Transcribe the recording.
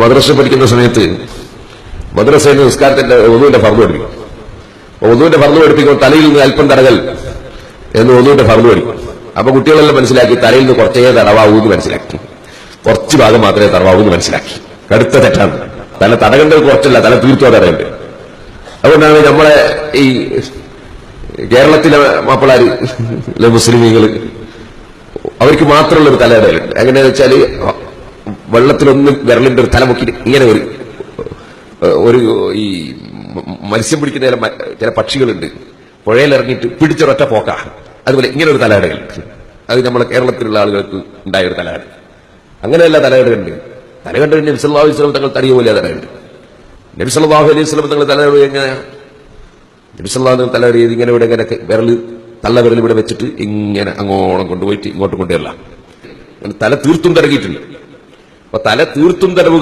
മദ്രസ പഠിക്കുന്ന സമയത്ത് മദ്രസയിൽ നിസ്കാരത്തിന്റെ ഒന്നുവിന്റെ ഫർദ് പഠിപ്പിക്കും. ഒന്നുവിന്റെ ഫർദ് പഠിപ്പിക്കുമ്പോൾ തലയിൽ നിന്ന് അല്പം തടകൽ എന്ന് ഒന്നുവിന്റെ ഫർദ് പഠിക്കും. അപ്പൊ കുട്ടികളെല്ലാം മനസ്സിലാക്കി തലയിൽ നിന്ന് കുറച്ചേ തടവാവൂന്ന് മനസ്സിലാക്കി, കുറച്ച് ഭാഗം മാത്രമേ തടവാവൂന്ന് മനസ്സിലാക്കി. കടുത്ത തെറ്റാണ്. തല തടകേണ്ടത് കുറച്ചല്ല, തല തീർത്തും തടയേണ്ടത്. അതുകൊണ്ടാണ് നമ്മളെ ഈ കേരളത്തിലെ മാപ്പിളാര് മുസ്ലിമീങ്ങള് അവർക്ക് മാത്രമുള്ളൊരു തലയിടലുണ്ട്. എങ്ങനെയാന്ന് വെച്ചാല് വെള്ളത്തിലൊന്നും വിരലിന്റെ ഒരു തലമുക്കി ഇങ്ങനെ ഒരു ഈ മത്സ്യം പിടിക്കുന്ന ചില പക്ഷികളുണ്ട്, പുഴയിലിറങ്ങിയിട്ട് പിടിച്ചൊരൊറ്റ പോക്ക, അതുപോലെ ഇങ്ങനെ ഒരു തലയിടലുണ്ട്. അത് നമ്മളെ കേരളത്തിലുള്ള ആളുകൾക്ക് ഉണ്ടായ ഒരു തലയിട. അങ്ങനെയല്ല തലയിടുണ്ട്. തലകണ്ട് നബി സല്ലല്ലാഹു അലൈഹി വസല്ലം തങ്ങൾ തടിയുമില്ല തലയുണ്ട്. നബി സല്ലല്ലാഹു അലൈഹി വസല്ലം തങ്ങൾ തലയിടുക എങ്ങനെ? നബി സല്ലല്ലാഹു അലൈഹി വസല്ലം തലയിടുന്നത് ഇങ്ങനെ ഇവിടെ ഇങ്ങനെ വിരല് തള്ള വിരൽ ഇവിടെ വെച്ചിട്ട് ഇങ്ങനെ അങ്ങോളം കൊണ്ടുപോയിട്ട് ഇങ്ങോട്ട് കൊണ്ടുവരില്ല. തല തീർത്തും തടകിയിട്ടുണ്ട്. അപ്പൊ തല തീർത്തും തടവ്